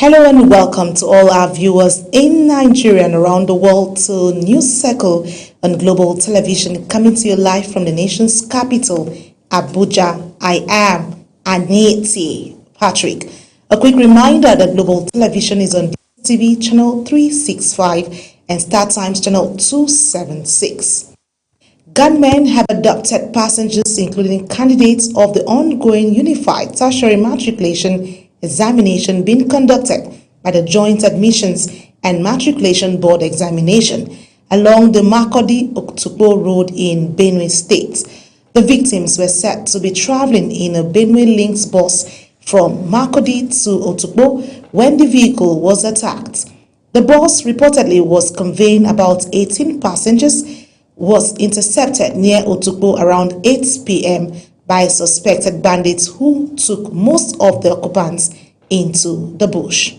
Hello and welcome to all our viewers in Nigeria and around the world to News Circle on Global Television, coming to you live from the nation's capital, Abuja. I am Aneti Patrick. A quick reminder that Global Television is on TV channel 365 and Star Times channel 276. Gunmen have abducted passengers, including candidates of the ongoing Unified Tertiary Matriculation examination being conducted by the Joint Admissions and Matriculation Board examination along the Makurdi-Otukpo Road in Benue State. The victims were said to be traveling in a Benue Links bus from Makurdi to Otukpo when the vehicle was attacked. The bus reportedly was conveying about 18 passengers, was intercepted near Otukpo around 8 p.m. by suspected bandits who took most of the occupants into the bush.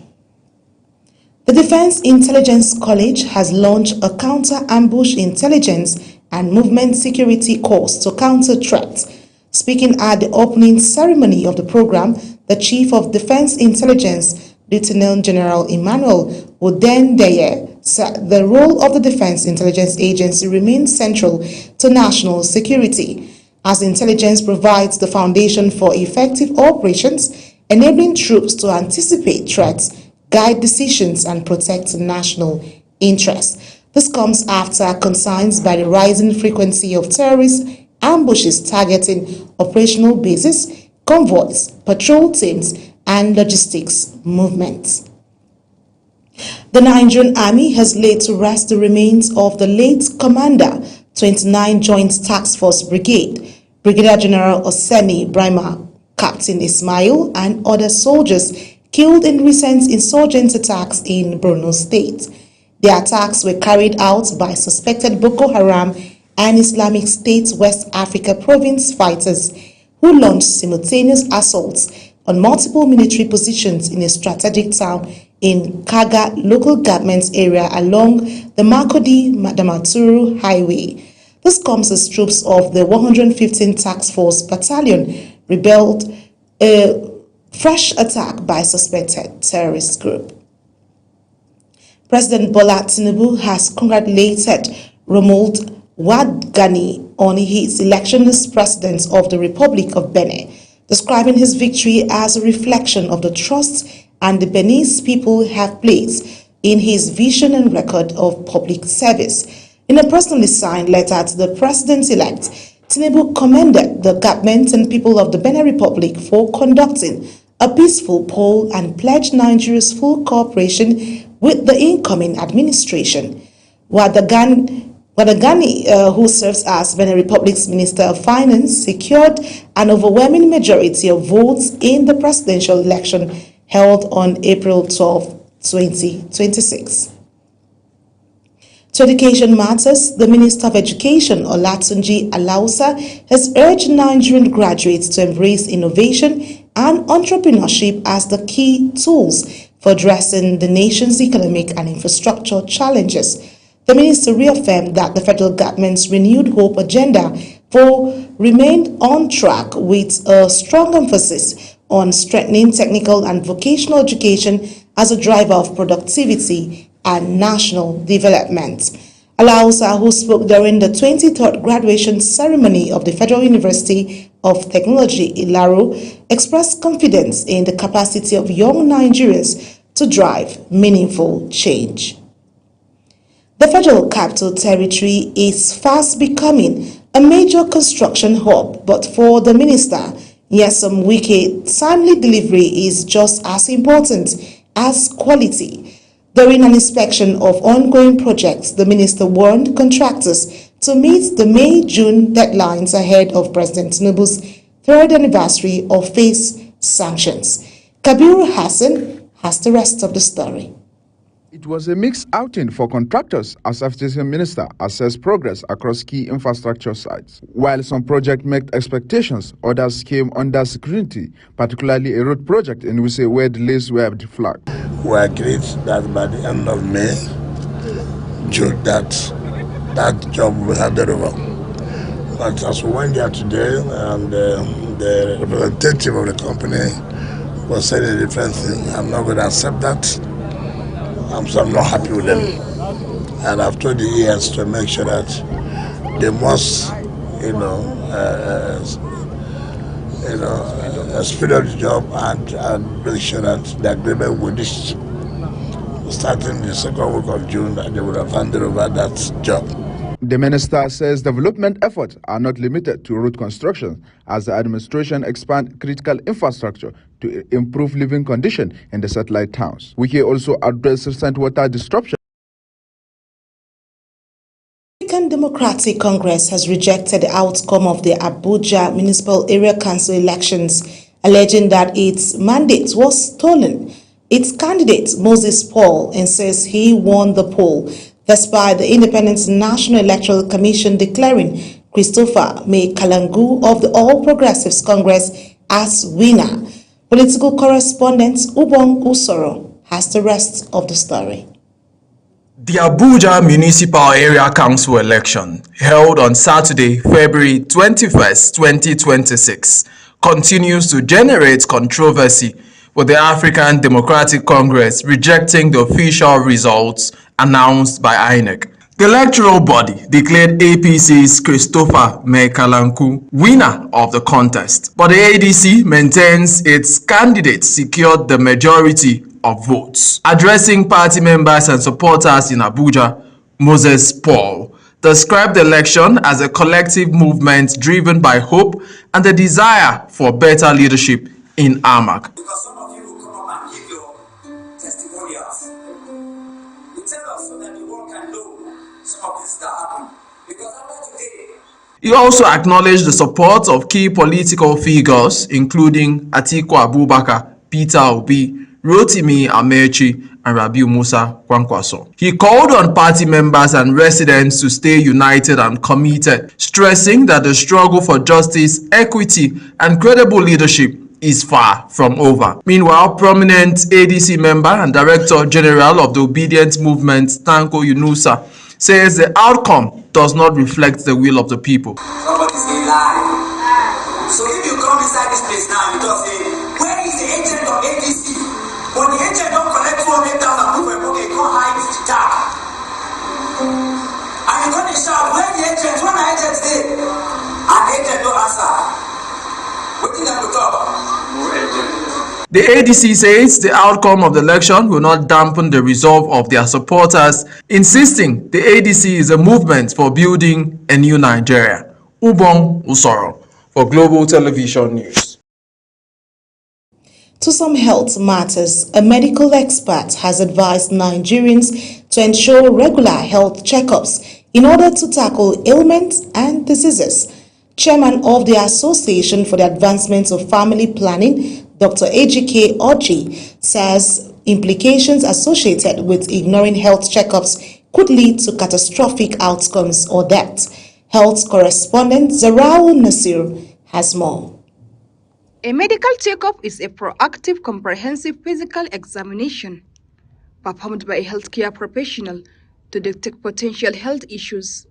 The Defense Intelligence College has launched a counter-ambush intelligence and movement security course to counter threats. Speaking at the opening ceremony of the program, the Chief of Defense Intelligence, Lieutenant General Emmanuel Udendeye, said the role of the Defense Intelligence Agency remains central to national security, as intelligence provides the foundation for effective operations, enabling troops to anticipate threats, guide decisions, and protect national interests. This comes after concerns by the rising frequency of terrorist ambushes targeting operational bases, convoys, patrol teams, and logistics movements. The Nigerian Army has laid to rest the remains of the late Commander, 29 Joint Task Force Brigade, Brigadier General Oseni Brima, Captain Ismail, and other soldiers killed in recent insurgent attacks in Borno State. The attacks were carried out by suspected Boko Haram and Islamic State West Africa Province fighters who launched simultaneous assaults on multiple military positions in a strategic town in Kaga local government area along the Makurdi-Damaturu Highway. This comes as troops of the 115th Task Force Battalion repelled a fresh attack by suspected terrorist group. President Bola Tinubu has congratulated Romuald Wadgani on his election as President of the Republic of Benin, describing his victory as a reflection of the trust and the Beninese people have placed in his vision and record of public service. In a personally signed letter to the President-elect, Tinubu commended the government and people of the Benin Republic for conducting a peaceful poll and pledged Nigeria's full cooperation with the incoming administration. Wadagani, who serves as Benin Republic's Minister of Finance, secured an overwhelming majority of votes in the presidential election held on April 12, 2026. To education matters, the Minister of Education, Olatunji Alausa, has urged Nigerian graduates to embrace innovation and entrepreneurship as the key tools for addressing the nation's economic and infrastructure challenges. The minister reaffirmed that the federal government's renewed hope agenda remained on track with a strong emphasis on strengthening technical and vocational education as a driver of productivity and national development. Alausa, who spoke during the 23rd graduation ceremony of the Federal University of Technology, Ilaro, expressed confidence in the capacity of young Nigerians to drive meaningful change. The Federal Capital Territory is fast becoming a major construction hub, but for the minister, Nyesom Wike, timely delivery is just as important as quality. During an inspection of ongoing projects, the minister warned contractors to meet the May-June deadlines ahead of President Tinubu's 3rd anniversary of phase sanctions. Kabir Hassan has the rest of the story. It was a mixed outing for contractors as FTC Minister assessed progress across key infrastructure sites. While some projects met expectations, others came under scrutiny, particularly a road project in Wuse where delays were flagged. We agreed that by the end of May, June, that job will have the river. But as we went there today, and the representative of the company people saying a different thing. I'm not going to accept that. So I'm not happy with them. And I've told the ES to make sure that they must, speed up the job and make sure that the agreement with this, starting the second week of June, that they would have handed over that job. The minister says development efforts are not limited to road construction as the administration expands critical infrastructure to improve living conditions in the satellite towns. Wike also addressed recent water disruption. The African Democratic Congress has rejected the outcome of the Abuja Municipal Area Council elections, alleging that its mandate was stolen. Its candidate, Moses Paul, insists he won the poll, despite the Independent National Electoral Commission declaring Christopher May Kalangu of the All Progressives Congress as winner. Political correspondent Ubong Usoro has the rest of the story. The Abuja Municipal Area Council election, held on Saturday, February 21st, 2026, continues to generate controversy, with the African Democratic Congress rejecting the official results announced by INEC. The electoral body declared APC's Christopher May Kalangu winner of the contest, but the ADC maintains its candidate secured the majority of votes. Addressing party members and supporters in Abuja, Moses Paul described the election as a collective movement driven by hope and the desire for better leadership in Amak. Because some of you will come up and give your testimonials. You tell us so that the world can know some of this that happened. Because after today, He also acknowledged the support of key political figures, including Atiku Abubakar, Peter Obi, Rotimi Amechi, and Rabiu Musa Kwankwaso. He called on party members and residents to stay united and committed, stressing that the struggle for justice, equity, and credible leadership is far from over. Meanwhile, prominent ADC member and Director General of the Obedient Movement, Tanko Yunusa, says the outcome does not reflect the will of the people. nobody's a lie. So if you come inside this place now, you just say, where is the agent of ADC? But the agent don't collect 200,000 people, okay, go hide the jack. And you're going to shout, where the agent? When the agent there? And the agent don't answer. What did they talk about? The ADC says the outcome of the election will not dampen the resolve of their supporters, insisting the ADC is a movement for building a new Nigeria. Ubong Usoro for Global Television News. To some health matters, a medical expert has advised Nigerians to ensure regular health checkups in order to tackle ailments and diseases. Chairman of the Association for the Advancement of Family Planning, Dr. Ejike Oji, says implications associated with ignoring health checkups could lead to catastrophic outcomes or death. Health correspondent Zarau Nasir has more. A medical checkup is a proactive, comprehensive physical examination performed by a healthcare professional to detect potential health issues,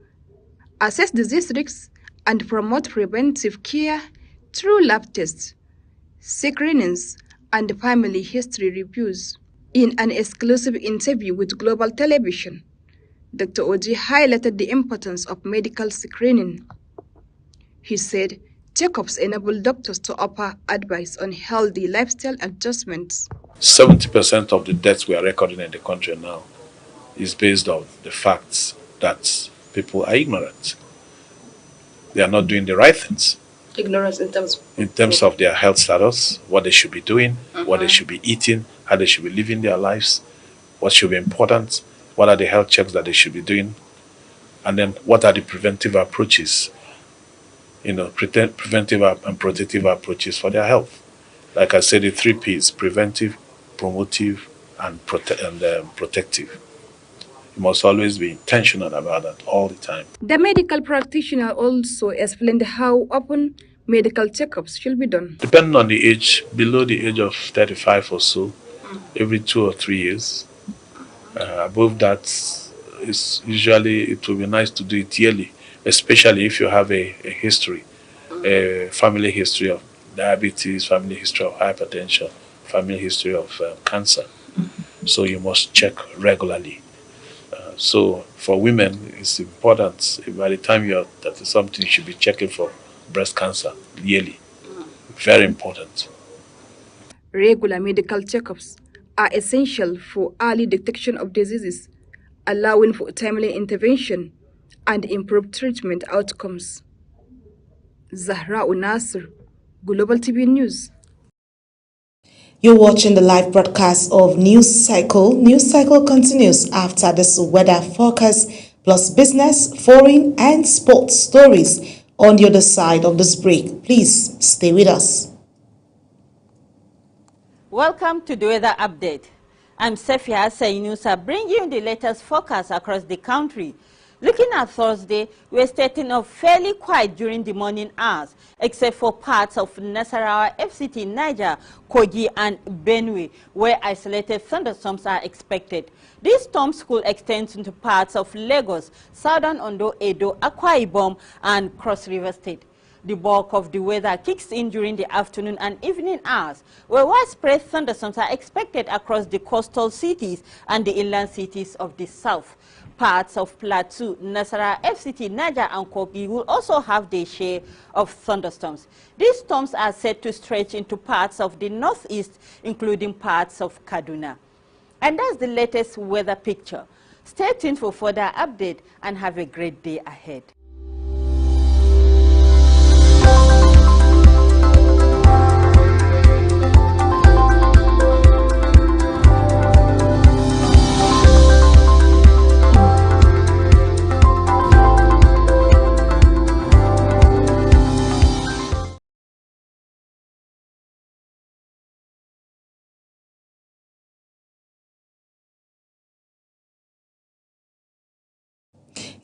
assess disease risks, and promote preventive care through lab tests, screenings, and family history reviews. In an exclusive interview with Global Television, Dr. Oji highlighted the importance of medical screening. He said, checkups enable doctors to offer advice on healthy lifestyle adjustments. 70% of the deaths we are recording in the country now is based on the facts that people are ignorant. They are not doing the right things. Ignorance in terms of their health status, what they should be doing, what they should be eating, how they should be living their lives, what should be important, what are the health checks that they should be doing, and then what are the preventive approaches, preventive and protective approaches for their health. Like I said, the 3 P's: preventive, promotive, and protective. You must always be intentional about that all the time. The medical practitioner also explained how often medical checkups should be done. Depending on the age, below the age of 35 or so, every 2 or 3 years. Above that, it will be nice to do it yearly, especially if you have a history, a family history of diabetes, family history of hypertension, family history of cancer. So you must check regularly. So for women, it's important. By the time you're 30 something, you should be checking for breast cancer yearly. Very important. Regular medical checkups are essential for early detection of diseases, allowing for timely intervention and improved treatment outcomes. Zahra Unasir, Global TV News. You're watching the live broadcast of News Cycle. News Cycle continues after this weather forecast plus business, foreign and sports stories on the other side of this break. Please stay with us. Welcome to the weather update. I'm Sefia Sainusa, bringing you the latest forecast across the country. Looking at Thursday, we're starting off fairly quiet during the morning hours, except for parts of Nasarawa, FCT, Niger, Kogi, and Benue, where isolated thunderstorms are expected. These storms could extend into parts of Lagos, Southern Ondo, Edo, Akwa Ibom, and Cross River State. The bulk of the weather kicks in during the afternoon and evening hours, where widespread thunderstorms are expected across the coastal cities and the inland cities of the south. Parts of Plateau, Nasarawa, FCT, Niger, and Kogi will also have their share of thunderstorms. These storms are set to stretch into parts of the northeast, including parts of Kaduna. And that's the latest weather picture. Stay tuned for further update and have a great day ahead.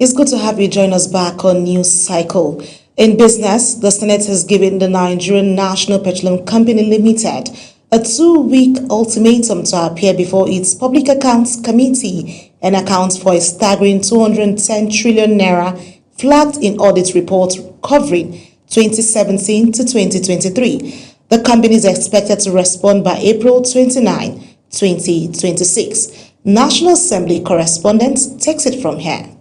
It's good to have you join us back on News Cycle. In business, the Senate has given the Nigerian National Petroleum Company Limited a 2-week ultimatum to appear before its Public Accounts Committee and account for a staggering 210 trillion naira flagged in audit report covering 2017 to 2023. The company is expected to respond by April 29, 2026. National Assembly correspondent takes it from here.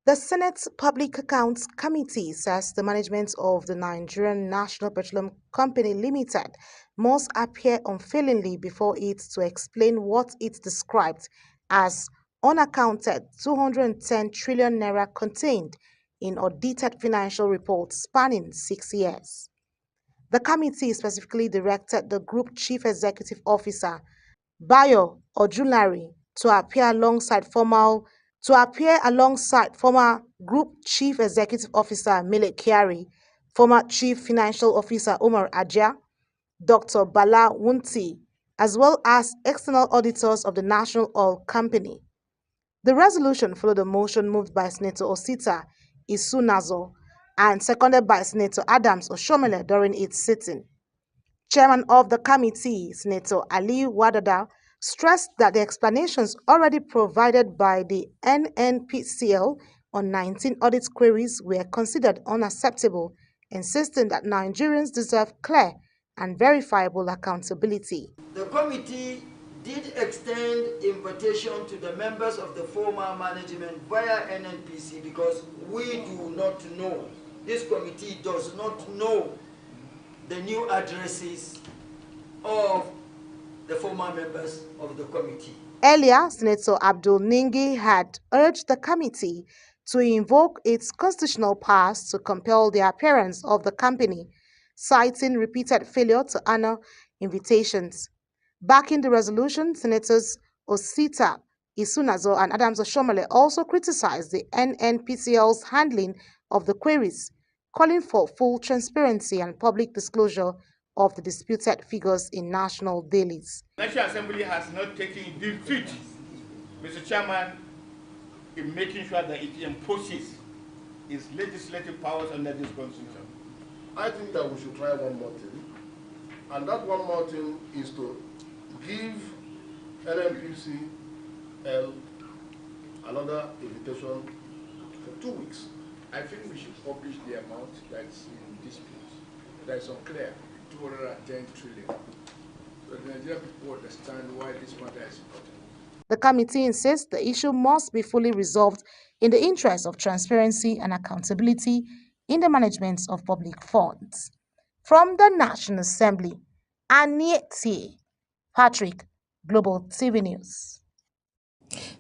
The Senate's Public Accounts Committee says the management of the Nigerian National Petroleum Company Limited must appear unfailingly before it to explain what it described as unaccounted 210 trillion naira contained in audited financial reports spanning 6 years. The committee specifically directed the Group Chief Executive Officer, Bayo Ojulari, to appear alongside former Group Chief Executive Officer Mele Kyari, former Chief Financial Officer Umar Ajia, Dr. Bala Wunti, as well as external auditors of the National Oil Company. The resolution followed a motion moved by Senator Osita Isunazo and seconded by Senator Adams Oshomele during its sitting. Chairman of the committee, Senator Ali Wadada, stressed that the explanations already provided by the NNPCL on 19 audit queries were considered unacceptable, insisting that Nigerians deserve clear and verifiable accountability. The committee did extend invitation to the members of the former management via NNPC because we do not know, this committee does not know the new addresses of the former members of the committee. Earlier, Senator Abdul Ningi had urged the committee to invoke its constitutional powers to compel the appearance of the company, citing repeated failure to honor invitations. Backing the resolution, Senators Osita Isunazo and Adams Oshomole also criticized the NNPCL's handling of the queries, calling for full transparency and public disclosure of the disputed figures in national dailies. The National Assembly has not taken defeat, Mr. Chairman, in making sure that it imposes its legislative powers under this constitution. I think that we should try one more thing, and that one more thing is to give NNPCL another invitation for 2 weeks. I think we should publish the amount that's in dispute. That's unclear. 210 trillion. that the Nigerian people understand why this matter is important. The committee insists the issue must be fully resolved in the interest of transparency and accountability in the management of public funds. From the National Assembly, Anieti Patrick, Global TV News.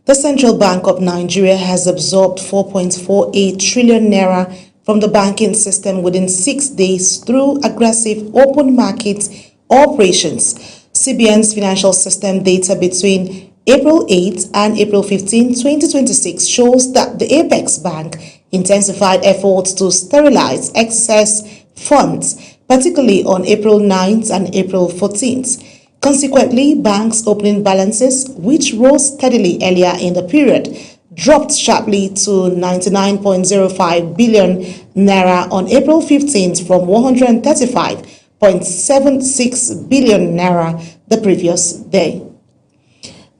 The Central Bank of Nigeria has absorbed 4.48 trillion naira from the banking system within 6 days through aggressive open market operations. CBN's financial system data between April 8 and April 15, 2026 shows that the Apex Bank intensified efforts to sterilize excess funds, particularly on April 9th and April 14th. Consequently, banks' opening balances, which rose steadily earlier in the period, dropped sharply to 99.05 billion naira on April 15th from 135.76 billion naira the previous day.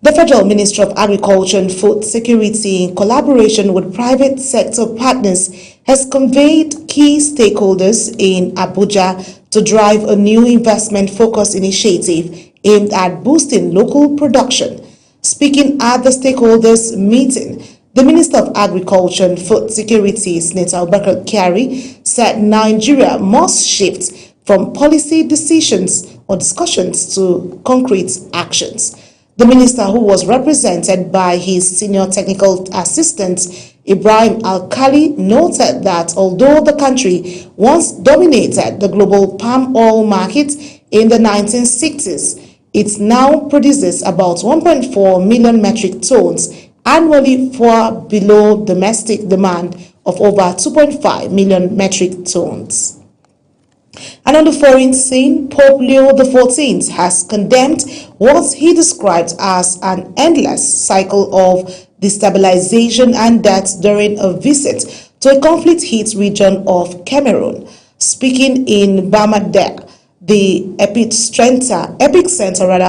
The Federal Ministry of Agriculture and Food Security, in collaboration with private sector partners, has conveyed key stakeholders in Abuja to drive a new investment-focused initiative aimed at boosting local production. Speaking at the stakeholders meeting, the Minister of Agriculture and Food Security, Senator Abubakar Kyari, said Nigeria must shift from policy decisions or discussions to concrete actions. The minister, who was represented by his senior technical assistant, Ibrahim Al-Khali, noted that although the country once dominated the global palm oil market in the 1960s, it now produces about 1.4 million metric tons annually, far below domestic demand of over 2.5 million metric tons. And on the foreign scene, Pope Leo XIV has condemned what he described as an endless cycle of destabilization and death during a visit to a conflict-hit region of Cameroon. Speaking in Bamade, the epicenter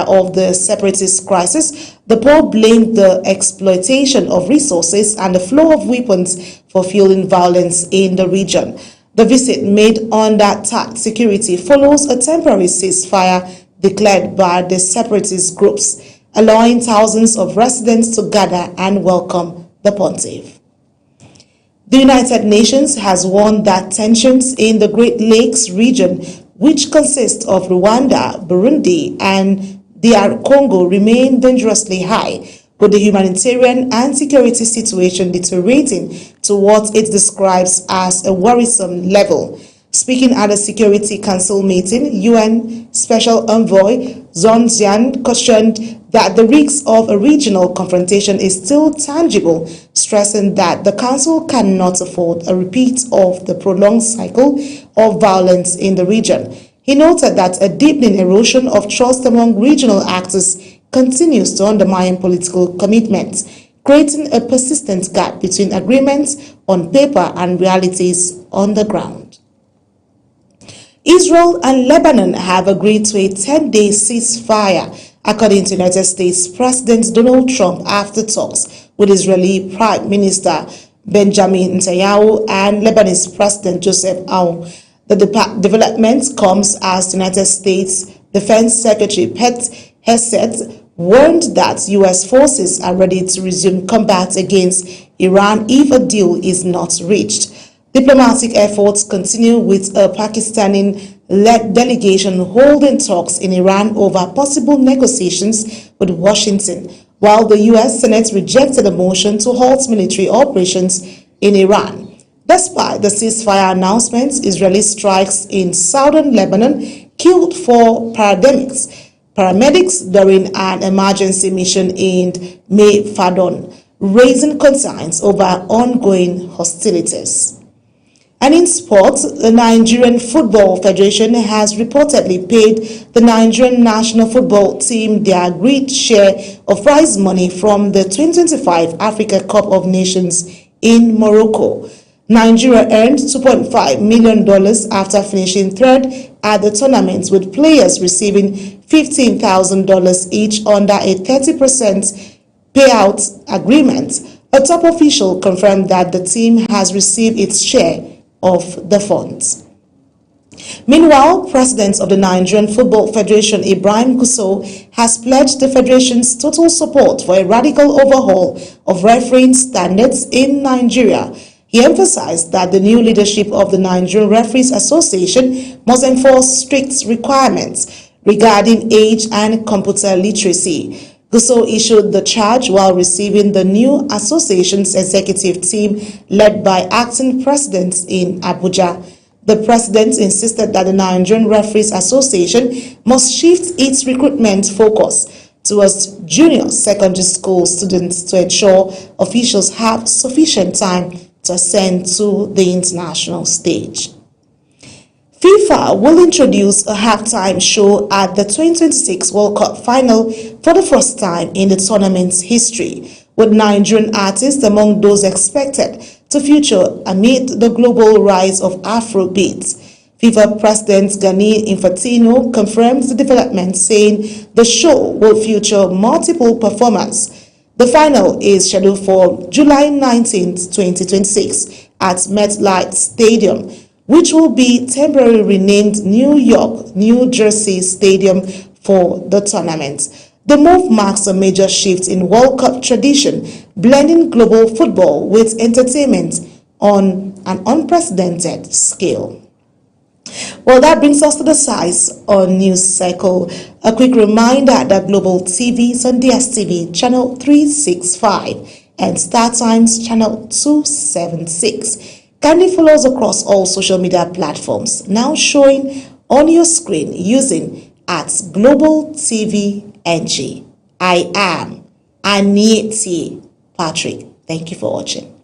of the separatist crisis, the Pope blamed the exploitation of resources and the flow of weapons for fueling violence in the region. The visit, made under tight security, follows a temporary ceasefire declared by the separatist groups, allowing thousands of residents to gather and welcome the pontiff. The United Nations has warned that tensions in the Great Lakes region, which consists of Rwanda, Burundi, and DR Congo, remain dangerously high, with the humanitarian and security situation deteriorating to what it describes as a worrisome level. Speaking at a Security Council meeting, UN Special Envoy Zhong Jian cautioned that the risk of a regional confrontation is still tangible, stressing that the Council cannot afford a repeat of the prolonged cycle of violence in the region. He noted that a deepening erosion of trust among regional actors continues to undermine political commitments, creating a persistent gap between agreements on paper and realities on the ground. Israel and Lebanon have agreed to a 10-day ceasefire, according to United States President Donald Trump, after talks with Israeli Prime Minister Benjamin Netanyahu and Lebanese President Joseph Aoun. The development comes as the United States Defense Secretary Pete Hegseth warned that U.S. forces are ready to resume combat against Iran if a deal is not reached. Diplomatic efforts continue, with a Pakistani-led delegation holding talks in Iran over possible negotiations with Washington, while the U.S. Senate rejected a motion to halt military operations in Iran. Despite the ceasefire announcements, Israeli strikes in southern Lebanon killed 4 paramedics during an emergency mission in May Fadon, raising concerns over ongoing hostilities. And in sports, the Nigerian Football Federation has reportedly paid the Nigerian national football team their agreed share of prize money from the 2025 Africa Cup of Nations in Morocco. Nigeria earned $2.5 million after finishing third at the tournament, with players receiving $15,000 each under a 30% payout agreement. A top official confirmed that the team has received its share of the funds. Meanwhile, President of the Nigerian Football Federation, Ibrahim Gusau, has pledged the federation's total support for a radical overhaul of refereeing standards in Nigeria. He emphasized that the new leadership of the Nigerian Referees Association must enforce strict requirements regarding age and computer literacy. Gusau issued the charge while receiving the new association's executive team led by acting presidents in Abuja. The president insisted that the Nigerian Referees Association must shift its recruitment focus towards junior secondary school students to ensure officials have sufficient time to ascend to the international stage. FIFA will introduce a halftime show at the 2026 World Cup final for the first time in the tournament's history, with Nigerian artists among those expected to feature amid the global rise of Afrobeats. FIFA President Gianni Infantino confirmed the development, saying the show will feature multiple performers. The final is scheduled for July 19, 2026 at MetLife Stadium, which will be temporarily renamed New Jersey Stadium for the tournament. The move marks a major shift in World Cup tradition, blending global football with entertainment on an unprecedented scale. Well, that brings us to the size on News Cycle. A quick reminder that Global TV is on DSTV channel 365 and StarTimes channel 276. Kindly follow us across all social media platforms, now showing on your screen using @Global TV NG. I am Anieti Patrick. Thank you for watching.